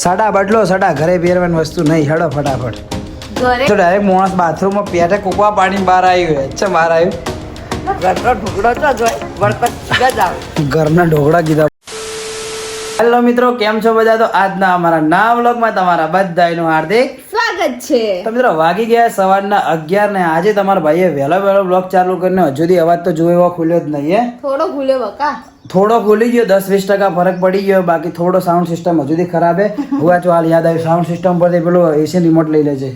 સડા બદલો સડા ઘરે પહેરવાની વસ્તુ નહીં હેડો ફટાફટ ઘરે તો ડાયરેક્ટ માણસ બાથરૂમમાં પેટે કોકવા પાણી બહાર આવ્યું અચ્છા બહાર આવ્યું ઘરનો ઢોકળો તો જ હોય વળપત જ આવે ઘરના ઢોકળા કીધા હેલો મિત્રો કેમ છો બધા તો આજના અમારા નવા વ્લોગમાં તમારા બધાનું હાર્દિક સ્વાગત છે તો મિત્રો વાગી ગયા સવારના 11 ને આજે તમારા ભાઈએ વહેલો વ્લોગ ચાલુ કરીને હજુ સુધી અવાજ તો જોયો એવો ખુલ્યો જ નહીં હે થોડો ભૂલ્યો બકા થોડો ખુલી ગયો 10-20% ફરક પડી ગયો બાકી થોડો સાઉન્ડ સિસ્ટમ હજુ સુધી ખરાબ હે હુઆ ચાલ યાદ આવ્યું સાઉન્ડ સિસ્ટમ પરથી પેલું એસી રિમોટ લઈ લેજે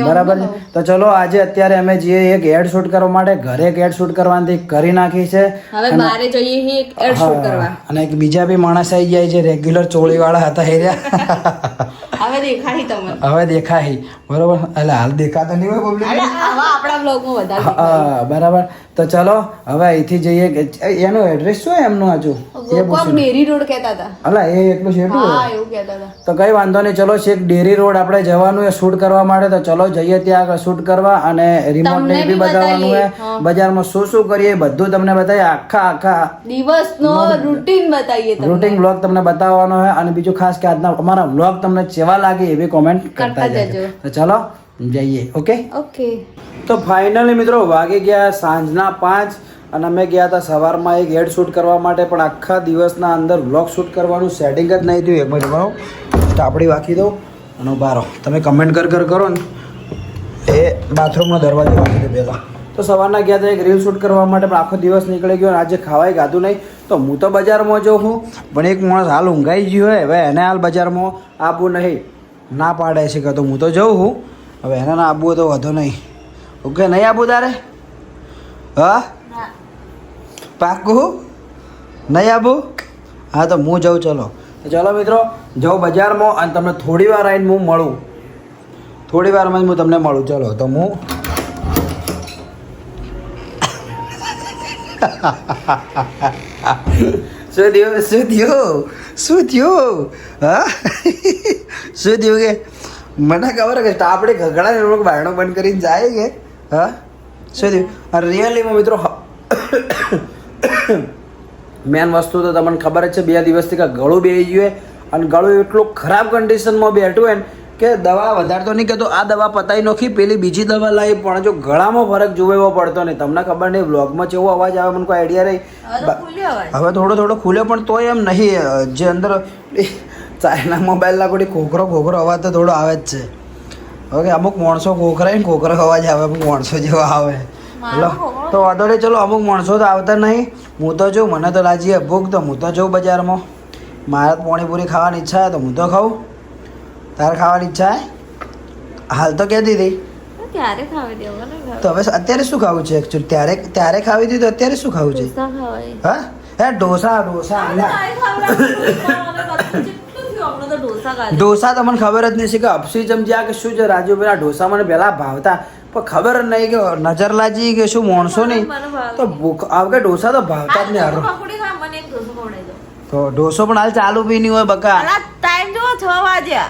બરાબર છે તો ચલો આજે અત્યારે અમે જઈએ એક એડ શૂટ કરવા માટે ઘરે એક એડ શૂટ કરવાની કરી નાખી છે હવે બારે જઈએ હી એક એડ શૂટ કરવા અને એક બીજા બી માણસ આવી જાય છે રેગ્યુલર ચોળી વાળા હતા એ રહ્યા હવે દેખાડી તમને હવે દેખાય બરોબર એટલે હાલ દેખાતા નહીં હોય પબ્લિક હવે આપણા બ્લોગમાં વધારે હા બરાબર તો ચલો હવે અહીંથી જઈએ એનું એડ્રેસ શું એમનું હજુ કોક ડેરી રોડ કહેતા હતા અલા એ એટલું છેટું હા એવું કહેતા હતા તો કઈ વાંધો નહીં ચલો છેક ડેરી રોડ આપણે જવાનું છે શૂટ કરવા માટે તો ચલો જઈએ ત્યાં આગળ શૂટ કરવા અને રિમોટ ને બી બતાવવાનું છે બજારમાં શું શું કરીએ બધું તમને બતાવીએ આખા દિવસનો રૂટીન બતાવીએ તમને રૂટીન બ્લોગ તમને બતાવવાનો છે અને બીજું ખાસ કે આજના અમારા બ્લોગ તમને કેવા લાગે એવી કોમેન્ટ કરતા જજો તો ચલો જઈએ ઓકે ઓકે તો ફાઇનલી મિત્રો વાગી ગયા સાંજના 5 અને અમે ગયા હતા સવારમાં એક એડ શૂટ કરવા માટે પણ આખા દિવસના અંદર વ્લોગ શૂટ કરવાનું સેટિંગ જ નહીં થયું એક મિનિટ બરાબર તાપડી વાંકી દઉં અને ઉભા રહો તમે કમેન્ટ કરો ને એ બાથરૂમનો દરવાજો વાંકી દે પહેલાં તો સવારના ગયા હતા એક રીલ શૂટ કરવા માટે પણ આખો દિવસ નીકળી ગયો અને આજે ખાવાય ગાધું નહીં તો હું તો બજારમાં જાઉં છું પણ એક માણસ હાલ ઊંઘાઈ ગયો હોય હવે એને હાલ બજારમાં આપવું નહીં ના પાડે છે કે તો હું તો જાઉં છું હવે એને ના આપવું તો વધુ નહીં ઓકે નહીં આપવું તારે હા પાકું નહીં આપું હા તો હું જાઉં ચલો તો ચલો મિત્રો જાઉં બજારમાં અને તમને થોડી વાર આવીને હું મળું થોડી વારમાં જ હું તમને મળું ચલો તો હું શું થયું હા શું થયું કે મને ખબર કે આપણે ઘગડા લોકો બારણો બંધ કરીને જાય કે હા શું થયું રિયલીમાં મિત્રો મેન વસ્તુ તો તમને ખબર જ છે 2 દિવસથી કે ગળું બેસી ગયું અને ગળું એટલું ખરાબ કન્ડિશનમાં બેઠું હોય ને કે દવા વધારે તો નહીં કહેતો આ દવા પતાવી નાખી પેલી બીજી દવા લાવી પણ જો ગળામાં ફરક જોવો એવો પડતો નહીં તમને ખબર નહીં બ્લોગમાં કેવો અવાજ આવે મને કોઈ આઈડિયા રહી હવે થોડો ખુલ્યો પણ તોય એમ નહીં જે અંદર ચાઇના મોબાઈલના કોઈ ખોખરો અવાજ તો થોડો આવે જ છે ઓકે અમુક માણસો ખોખરો અવાજ આવે અમુક માણસો જેવો આવે લો તો વાંધો નહીં ચલો અમુક માણસો તો આવતા નહીં હું તો જોઉં મને તો લાગી ભૂખ તો હું તો જાઉં બજારમાં મારે પાણીપુરી ખાવાની ઈચ્છા છે તો હું તો ખાઉં તારે ખાવાની ઈચ્છા હે હાલ તો કહેતી હતી ત્યારે ખાવી દેવા તો હવે અત્યારે શું ખાવું છે એકચ્યુઅલી ત્યારે ખાવી હતી તો અત્યારે શું ખાવું છે હા હે ઢોસા ઢોસા તો મને ખબર જ નહીં છે કે અપસી ચમચી કે શું છે રાજુ પેલા ઢોસા મને પહેલા ભાવતા પણ ખબર જ નહીં કે નજર લાજી કે શું માણસો નહીં તો ભૂખ આવે ઢોસા તો ભાવતા જ નહીં હારો તો ઢોસો પણ હાલ ચાલુ બી નહીં હોય બકા ટાઈમ જો 6 વાગ્યા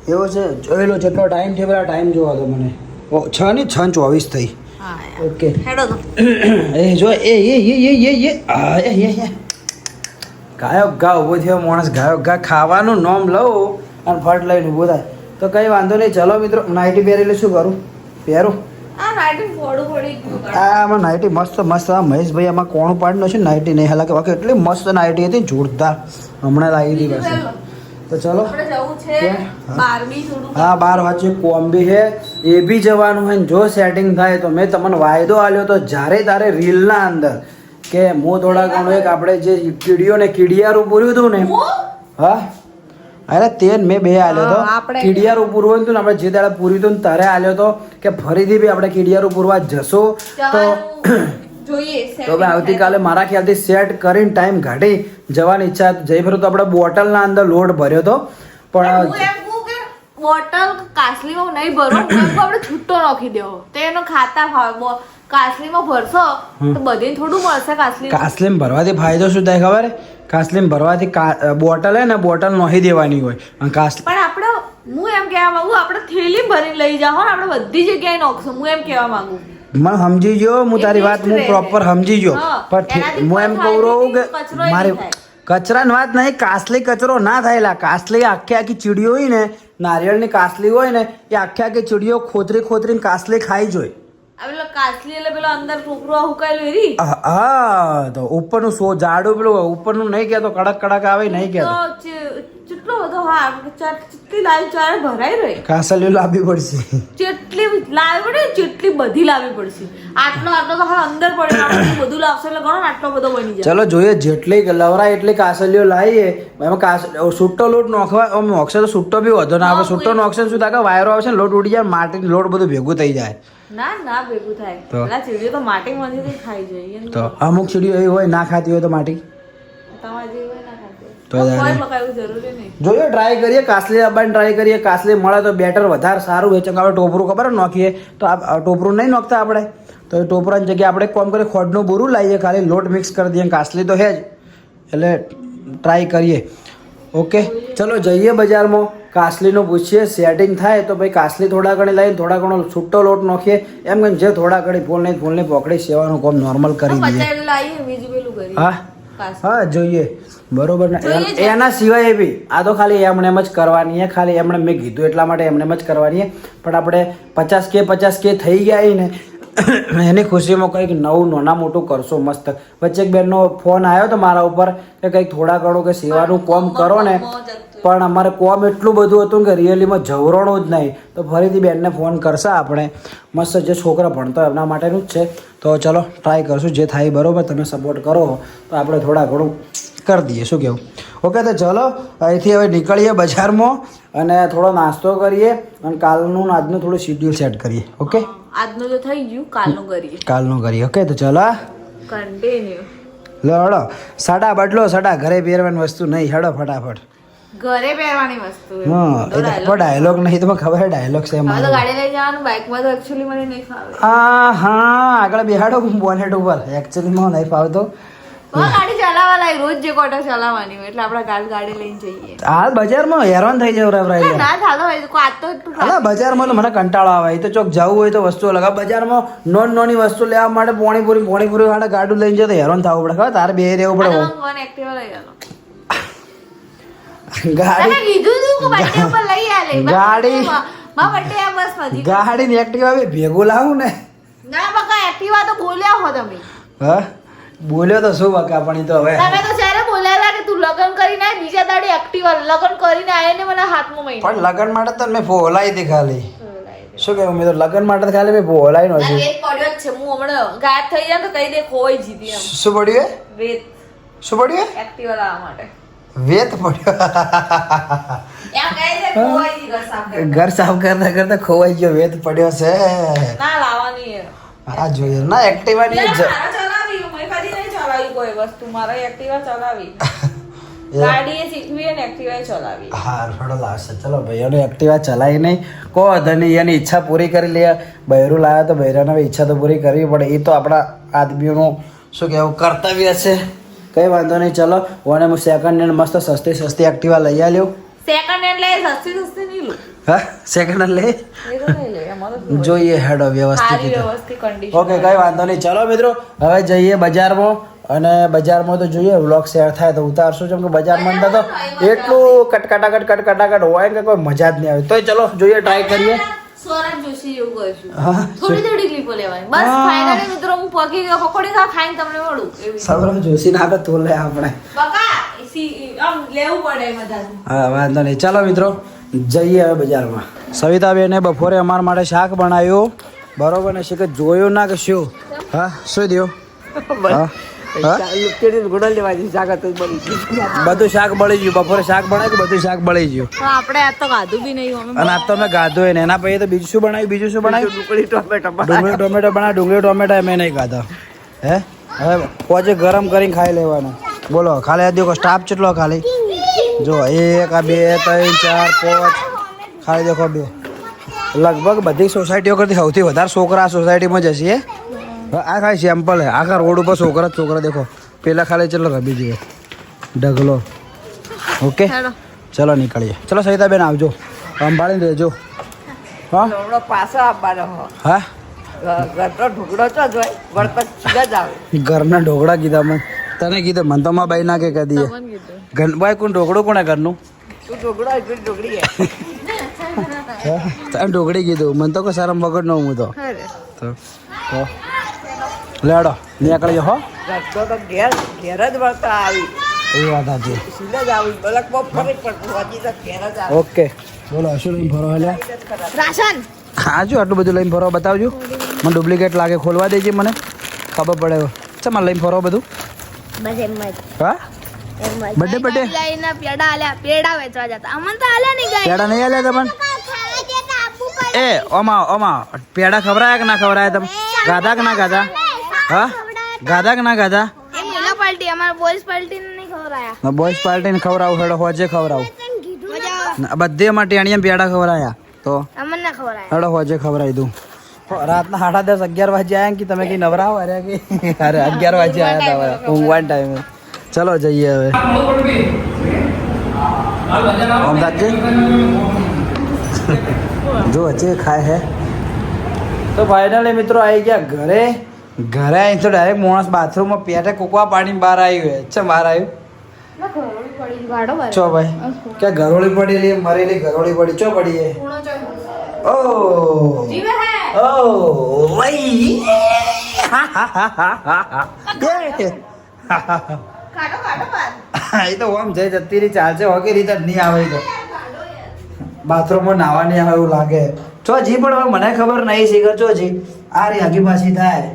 એવો છે જોઈ લો જેટલો ટાઈમ છે પેલા ટાઈમ જોવા દો મને 6:24 થઈ ઓકે એ જો ગાયક ગા ઊભો થયો માણસ ગાયક ગા ખાવાનું નામ લઉં અને ફટ લઈને ઊભો થાય તો કંઈ વાંધો નહીં ચલો મિત્રો નાઇટી પહેરેલી શું કરું પહેરું આમાં નાઇટી મસ્ત આ મહેશભાઈ આમાં કોણ પાડીનો છે નાઇટી નહીં હાલાકે બાકી એટલી મસ્ત નાઇટી હતી જોરદાર હમણાં લાવી હતી પાસે તો ચલો હા 12 વાગે કોમ્બી છે એ બી જવાનું હોય ને જો સેટિંગ થાય તો મેં તમને વાયદો આલ્યો તો જ્યારે તારે રીલના અંદર કે હું થોડા ઘણું એક આપણે જે કીડીઓને કીડિયારું પૂર્યું હતું ને હા અરે તે મેં 2 આલ્યો તો કીડિયારું પૂરવું હતું ને આપણે જે દાડે પૂર્યું હતું ને તારે આલ્યો તો કે ફરીથી બી આપણે કીડિયારું પૂરવા જશો તો તો હવે આવતીકાલે મારા ખ્યાલથી સેટ કરીને ટાઈમ કાઢી જવાની ઈચ્છા જઈ ફરું તો આપણે બોટલના અંદર લોડ ભર્યો હતો પણ બોટલ કાસલીમાં નહીં ભરો આપણે છૂટો નાખી દેવો તેનો ખાતા ભાવે કાસલીમાં ભરશો તો બધે થોડું મળશે કાસલીમાં ભરવાથી ફાયદો શું થાય ખબર કાસલીમાં ભરવાથી બોટલ હે ને બોટલ નોહી દેવાની હોય અને પણ આપણે હું એમ કહેવા માંગુ આપણે થેલી ભરીને લઈ જાઓ ને આપણે બધી જગ્યાએ નાખશું હું એમ કહેવા માંગુ मैं समझी जो मु तारी बात मु प्रॉपर समझी जो पर मैं एम कहू रहो कि કચરાની વાત નહીં, કાસલી કચરો ના થાયલા. કાસલી આખી આખી ચીડીઓ હોય ને, નારિયેળની કાસલી હોય ને, એ આખી આખી ચીડીઓ ખોતરીને કાસલી ખાઈ જોઈ. આ પેલો કાસલી એટલે પેલો અંદર ટોકરો હુકાયેલું એરી. હા, તો ઉપરનું જાડું પેલું ઉપરનું નહીં કહેતો, કડક કડક આવે નહીં કહેતો. તો કેટલો બધો હા ચટલી લાવી ચારે ભરાઈ રહી. કાસલીઓ લાવવી પડશે. જેટલી લાવી પડે જેટલી બધી લાવવી પડશે. આટલો તો હા અંદર પડે બધું લાવશે એટલે ગણો આટલો બધો બની જાય. ચલો જોઈએ, જેટલી લવરાય એટલી કાસલીઓ લાવીએ. એમાં સુટ્ટો લોટ નોખવા નોખશે તો સુટ્ટો બી વધો ના આવે. સુટ્ટો નોખશે શું થાય, વાયરો આવશે ને લોટ ઉડી જાય, માટી લોટ બધું ભેગું થઈ જાય. ના ભેગું થાય. પેલા ચીડીઓ તો માટી માંથી ખાઈ જોઈએ. તો અમુક ચીડીઓ એવી હોય ના ખાતી હોય તો માટી તમારી જેવી હોય ના ખાતી તો કોઈ પકાવવું જરૂરી નહીં. જોઈએ, ટ્રાય કરીએ. કાસલી લાવવાની ટ્રાય કરીએ. કાસલી મળે તો બેટર વધારે સારું હોય. ચંગ આપણે ટોપરું ખબર નોખીએ તો આ ટોપરું નહીં નોખતા આપણે, તો એ ટોપરાની જગ્યાએ આપણે કોમ કરીએ, ખોડનું બુરું લાવીએ, ખાલી લોટ મિક્સ કરી દઈએ. કાસલી તો છે જ, એટલે ટ્રાય કરીએ. ઓકે, ચલો જઈએ બજારમાં, કાસલીનું પૂછીએ. સેટિંગ થાય તો ભાઈ કાસલી થોડા ઘણી લઈને થોડા ઘણો છૂટો લોટ નોખીએ. એમ કે જે થોડા ઘણી ફૂલને પકડી સેવાનું કામ નોર્મલ કરી દઈએ. પચાવી લાવીએ બીજું પેલું કરીએ. હા જોઈએ, બરોબર ને. એના સિવાય બી આ તો ખાલી એમણે એમ જ કરવાની છે. ખાલી એમણે મેં કીધું એટલા માટે એમણે એમ જ કરવાની છે. પણ આપણે 50K થઈ ગયા ને એની ખુશીમાં કંઈક નવું નાના મોટું કરશો મસ્ત. વચ્ચે એક બેનનો ફોન આવ્યો તો મારા ઉપર કે કંઈક થોડા ઘણું કે સેવાનું કોમ કરો ને, પણ અમારે કોમ એટલું બધું હતું કે રિયલીમાં જવરણું જ નહીં. તો ફરીથી બેનને ફોન કરશે આપણે. મસ્ત જે છોકરા ભણતો એમના માટેનું જ છે. તો ચલો ટ્રાય કરશું, જે થાય બરોબર. તમે સપોર્ટ કરો તો આપણે થોડા ઘણું કરી દઈએ. શું કહેવું? ઓકે, તો ચલો અહીંથી હવે નીકળીએ બજારમાં અને થોડો નાસ્તો કરીએ અને કાલનું આજનું થોડું શિડ્યુલ સેટ કરીએ. ઓકે, આજનું તો થઈ ગયું, કાલનું કરીએ. ઓકે, તો ચલો કન્ટિન્યુ. હડો સાડા બદલો, સાડા ઘરે પહેરવાની વસ્તુ નહીં. હડો ફટાફટ. ઘરે પહેરવાની વસ્તુ. હા, એ ડાયલોગ નહીં, તમને ખબર ડાયલોગ છે હવે તો ગાડી લઈ જવાનું, બાઇકમાં તો એકચ્યુઅલી મને નહીં ફાવે. હા, આગળ બેહાડો બોનેટ ઉપર. એકચ્યુઅલીમાં નહીં ફાવતો. ગાડી ચલાવવા લાવી, રોજ જે કોટા ચલાવવાની હોય એટલે આપણે ગાડી લઈને જઈએ. હાલ બજારમાં હેરાન થઈ જવરાય. ના ચાલો હોય તો આજ તો એટલું અલા બજારમાં તો મને કંટાળો આવે. એ તો ચોક જવું હોય તો વસ્તુઓ લગા. બજારમાં નાની વસ્તુ લેવા માટે પોણીપુરી વાળા ગાડું લઈને જાય તો હેરાન થવું પડે. ખબર તારે બે રહેવું પડે. મને એક્ટિવા લઈ આલો. ગાડી કીધું તું કે બર્થડે ઉપર લઈ આલે. ગાડી માં બર્થડે આ બસ નથી. ગાડી ને એક્ટિવા બે ભેગું લાવું ને. ના બકા એક્ટિવા તો બોલ્યા હો તમે. હા, બોલ્યો તો શું બકા, પણ ઈ તો હવે તમે તો જ્યારે બોલ્યા કે તું લગન કરીને આય, બીજા દાડી એક્ટિવા લગન કરીને આય ને મને હાથમાં મહી. પણ લગન માટે તો મેં ફોલાઈ હતી ખાલી. શું કેવું, મેં તો લગન માટે ખાલી મેં ફોલાઈ નો છે. વેત પડ્યો જ છે. હું હમણાં ગાયબ થઈ જાય તો કહી દે ખોવાઈ જીતી એમ. શું પડ્યું? વેત. શું પડ્યું? એક્ટિવા લાવવા માટે વેત પડ્યો. એમ કહી દે ખોવાઈ જી ઘર સાફ કર. ઘર સાફ કરતા કરતા ખોવાઈ ગયો. વેત પડ્યો છે. ના લાવવાની છે. હા જોઈએ ના, એક્ટિવા ની મારા ચલાવી મેં કદી નહીં ચલાવી કોઈ વસ્તુ. મારા એક્ટિવા ચલાવી ગાડી એ શીખવી અને એક્ટિવા ચલાવી. હા થોડો લાવશે. ચલો ભાઈઓને એક્ટિવા ચલાવી નહીં કહો ધની, એની ઈચ્છા પૂરી કરી લે. બૈરું લાવ્યા તો બૈરાને ઈચ્છા તો પૂરી કરવી પડે. એ તો આપણા આદમીઓનું શું કહેવું કર્તવ્ય છે. કંઈ વાંધો નહીં. ચલો ઓને હું સેકન્ડ હેન્ડ મસ્ત સસ્તી એક્ટિવા લઈ આવ્યો. સેકન્ડ હેન્ડ લે, સસ્તી નહીં લો. હા, સેકન્ડ હેન્ડ લે. એ તો લઈ લે અમારો જોઈએ હેડો વ્યવસ્થિત. સારી વ્યવસ્થિત કન્ડિશન. ઓકે, કઈ વાંધો નહીં. ચલો મિત્રો હવે જઈએ બજારમાં અને બજારમાં તો જોઈએ વ્લોગ શેર થાય તો ઉતારશું. જેમ કે બજારમાં તો એટલું કટકટાકટ હોય કે કોઈ મજા જ નહીં આવે. તોય ચલો જોઈએ, ટ્રાય કરીએ. સ્વરાજ જોશી જેવું કરશું. થોડી ક્લિપો લેવાની. બસ ફાઇનલી મિત્રો હું પગી ગયો. પકોડી ખાઈને તમને મળું. સૌરભ જોશી ના તો તું લે આપણે. બકા આમ લેવું પડે બધાનું. હા વાંધો નહીં. ચાલો મિત્રો જઈએ હવે બજારમાં. સવિતાબેને બપોરે અમારા માટે શાક બનાવ્યું. બરોબર ને? છે કે જોયું ના કે શું? હા, શું થયું? બધું શાક બળી ગયું. બપોરે શાક બનાવ્યું, બધું શાક બળી ગયું. આપણે આ તો ગાધું બી નહીં. અને આ તો મેં ગાધું ને એના પછી તો બીજું શું બનાવ્યું? ડુંગળી ટોમેટો બનાવ્યું. ડુંગળી ટોમેટો મેં નહીં ખાધા. હે હવે પોચે ગરમ કરીને ખાઈ લેવાનું. બોલો ખાલી દેખો સ્ટાફ કેટલો ખાલી જો 1 2 3 4 5 ખાલી દેખો 2. લગભગ બધી સોસાયટીઓ કરતી સૌથી વધારે છોકરા સોસાયટીમાં જ હશે. આ ખાલી સેમ્પલ હે. આખા રોડ ઉપર છોકરા દેખો. પેલા ખાલી ચલો રબી જોઈએ ઢગલો. ઓકે ચલો નીકળીએ. ચલો સવિતાબેન આવજો, સંભાળીને રહેજો. હા પાછો આપવાનો. હા ઘરનો ઢોકળો તો જ હોય, વળપત સીધા જ આવે. ઘરના ઢોકળા કીધા મેં. તને કીધું મન તો માં બાઈ ના કે કદી તમને કીધું ઘર ભાઈ કોણ ઢોકળું કોને ઘરનું તું ઢોકળો એટલી ઢોકળી તને ઢોકળી કીધું મને તો કોઈ શરમ વગર નો હું તો તો લેડો નીકળજો હો રસ્તો તો ઘેર ઘેર જ વળતા આવી એ વાત હતી સીધા જ આવી બલક બપ ફરી પડતું હજી તો ઘેર જ આવી ઓકે બોલો શું લઈને ફરો હેલ્યા રાશન હાજુ આટલું બધું લઈને ફરો બતાવજો મને ડુપ્લિકેટ લાગે ખોલવા દેજે મને ખબર પડે ચમ લઈને ફરો બધું બસ એમ જ હા બડે બડે લઈને પેડા વેચવા જતા અમન તો આલ્યા નહીં ગઈ પેડા નહીં આલ્યા તમને એ ઓમાં ઓમાં પેડા ખવરાયા કે ના ખવરાયા તમે ગાધા કે ના ગાધા હા ગાધા કે ના ગાધા એ મિલા પાર્ટી અમાર બોયસ પાર્ટી ને નહીં ખવરાયા બોયસ પાર્ટીને ખવડાવું હેડો હોજે ખવડાવું મજા બધે માં ટેણીયા પેડા ખવરાયા તો અમન ના ખવરાયા હેડો હોજે ખવડાવી દઉં રાતના 10:30 11 વાગે આયા કે તમે કઈ નવરા હો અરે કે અરે 11 વાગે આયા હતા ઊંઘવાન ટાઈમે ચલો જઈએ હવે અમદાજી જો અચે ખાય હે તો ફાઇનલી મિત્રો આવી ગયા ઘરે ઘરે આવી તો ડાયરેક્ટ માણસ બાથરૂમમાં પેટે કોકવા પાણીને બહાર આવ્યું હે છે બહાર આવ્યું ચો ભાઈ કે ઘરોળી પડેલી મરેલી ઘરોળી પડી ચો પડી હે ઓ ઓ વઈ એ તો આમ જઈ જતી રહી ચાલશે હોકી રીતે જ નહીં આવે તો બાથરૂમમાં નાવા નહીં આવે એવું લાગે ચો જી પણ હવે મને ખબર નહીં શીખર ચો જી આ રી આગી પાછી થાય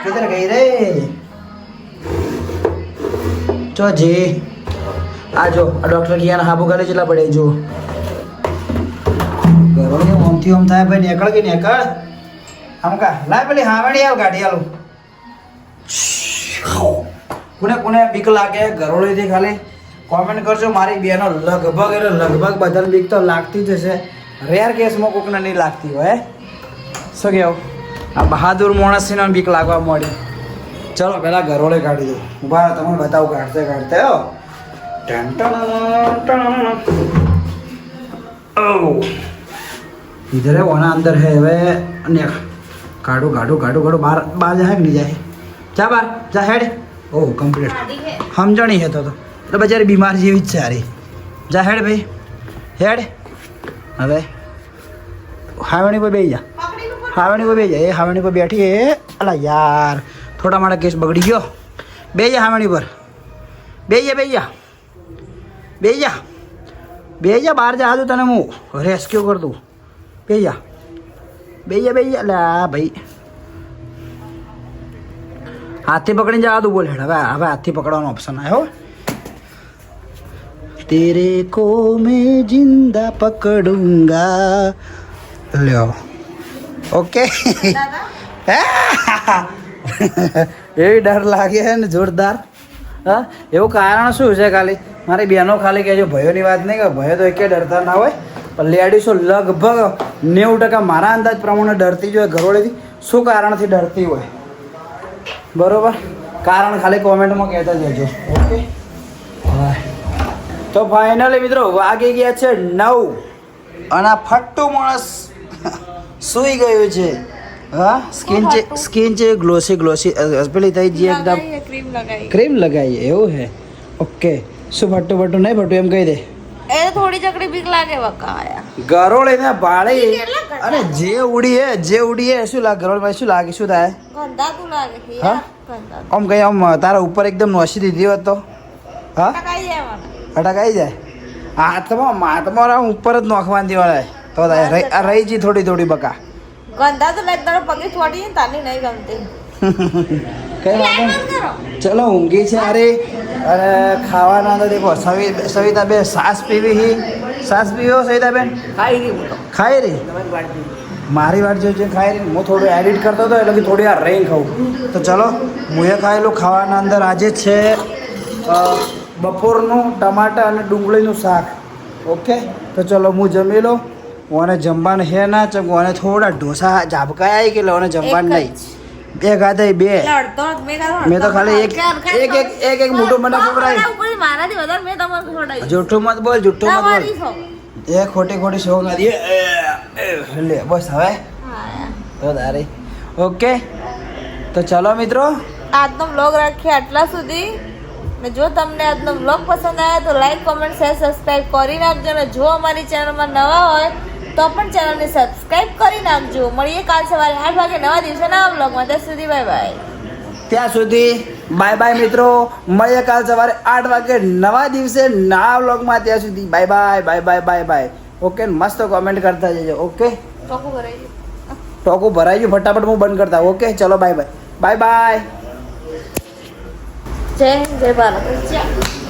કિધર ગઈ રે ચો જી આ જો આ ડોક્ટર કિયાના હાબુ કરે ચેટલા પડે જો ઘરોની ઓમથી ઓમ થાય ભાઈ નીકળ કે નીકળ આમ કા લાય પેલી હાવણી આવ ગાડી આલું કોને કોને બીક લાગે ઘરોળીથી ખાલી કોમેન્ટ કરજો મારી બેનો લગભગ એટલે લગભગ બધાને બીક તો લાગતી જ હશે રેર કેસમાં કોકને નહીં લાગતી હોય શું કહેવું આ બહાદુર માણસને બીક લાગવા મળી ચલો પહેલાં ઘરોળે કાઢી દો ઉભા તમને બતાવું કાઢતે કાઢતે હો इधर है वहाँ अंदर है वे अन्य काटो काटो काटो काटो बाहर बाहर जाए नहीं जाए जा बाहर जा हेड ओ कंप्लीट हम जानी है तो बेचारी बीमार जीवित से आ रही जा हेड भाई हेड अबे हावणी पर बैठ जा हावणी पर बैठ जा ये हावणी पर बैठी है अला यार थोड़ा माड़ा केस बगड़ी गयो बैठ जा हावणी पर बैठ जा બે જા બહાર જા દઉં તને હું રેસ્ક્યુ કર દઉં બે જા લે આ ભાઈ હાથથી પકડીને જવા દઉં બોલ હેડ હવે હાથથી પકડવાનો ઓપ્શન આવ્યો તેરે કો મેં જિંદા પકડુંગા લ્યો ઓકે એવી ડર લાગે ને જોરદાર હા એવું કારણ શું છે ખાલી મારી બહેનો ખાલી કહેજો ભયોની વાત નહીં કે ભયો તો એકે ડરતા ના હોય પણ લેડીઝો લગભગ 90% મારા અંદાજ પ્રમાણે ડરતી જ હોય ઘરોળેથી શું કારણથી ડરતી હોય બરોબર કારણ ખાલી કોમેન્ટમાં કહેતા જજો ઓકે તો ફાઇનલી મિત્રો વાગી ગયા છે 9 અને આ ફટ્ટુ માણસ સૂઈ ગયું છે હા સ્કિન છે ગ્લોસી પેલી થઈ જઈએ એકદમ ક્રીમ લગાવીએ એવું હે ઓકે શું ફટ્ટું ફટ્ટું નહીં ફટ્ટું એમ કહી દે એ થોડી ચકડી બીક લાગે બકાયા ગરોળીને ભાળી અને જે ઉડી હે શું લાગે ગરોળમાં શું લાગે શું થાય ગંધાતું લાગે હા આમ કઈ આમ તારા ઉપર એકદમ નોસી દીધી હોત તો હા ટકાઈ જાય મને અટકાઈ જાય હાથમાં ઉપર જ નોખવાની દેવાય તો રહી જી થોડી બકા ગંધાતું લાગે તારો પગે છોડી ને તાની નહીં ગમતી કઈ વાંધો ચલો ઊંઘી છે અરે અને ખાવાના અંદર દેખો સવિતા બે સાસ પીવી સવિતા બેન ખાઈ રહી હું તો ખાઈ રહી મારી વાત જો છે ખાઈ રહી હું થોડું એડિટ કરતો હતો એટલે થોડી વાર રહી ખાઉં તો ચલો હું એ ખાયેલું ખાવાના અંદર આજે છે બપોરનું ટમાટા અને ડુંગળીનું શાક ઓકે તો ચલો હું જમી લઉં ઓને જમવાનું હે ના ચમ ઓને થોડા ઢોસા ઝાપકાયા આવી કે ઓને જમવાનું નહીં બે ખાધા બે મેં તો ખાલી એક મોટું મને ખવડાવી મારાથી વધારે મેં તમને ખવડાવી જૂઠું મત બોલ એ ખોટી શો નથી લે બસ હવે તો તારી ઓકે તો ચલો મિત્રો આજનો બ્લોગ રાખીએ આટલા સુધી. ને જો તમને આજનો બ્લોગ પસંદ આવ્યો તો લાઈક કોમેન્ટ શેર સબસ્ક્રાઈબ કરી નાખજો. અને જો અમારી ચેનલમાં નવા હોય તો પણ ચેનલને સબસ્ક્રાઈબ કરી નાખજો. મળીએ કાલ સવારે 8 વાગે નવા દિવસે નવા બ્લોગમાં. ત્યાં સુધી બાય બાય. ત્યાં સુધી બાય બાય મિત્રો. મળીએ કાલ સવારે 8 વાગે નવા દિવસે નવા વ્લોગમાં. ત્યાં સુધી bye bye bye bye bye bye. Okay, મસ્ત કોમેન્ટ કરતા જજો. ઓકે, ટોકું ભરાઈ ગયું. ટોકું ભરાઈ ગયું, ફટાફટ હું બંધ કરતા. ઓકે, ચલો બાય બાય બાય બાય. જય હિન્દ, જય ભારત.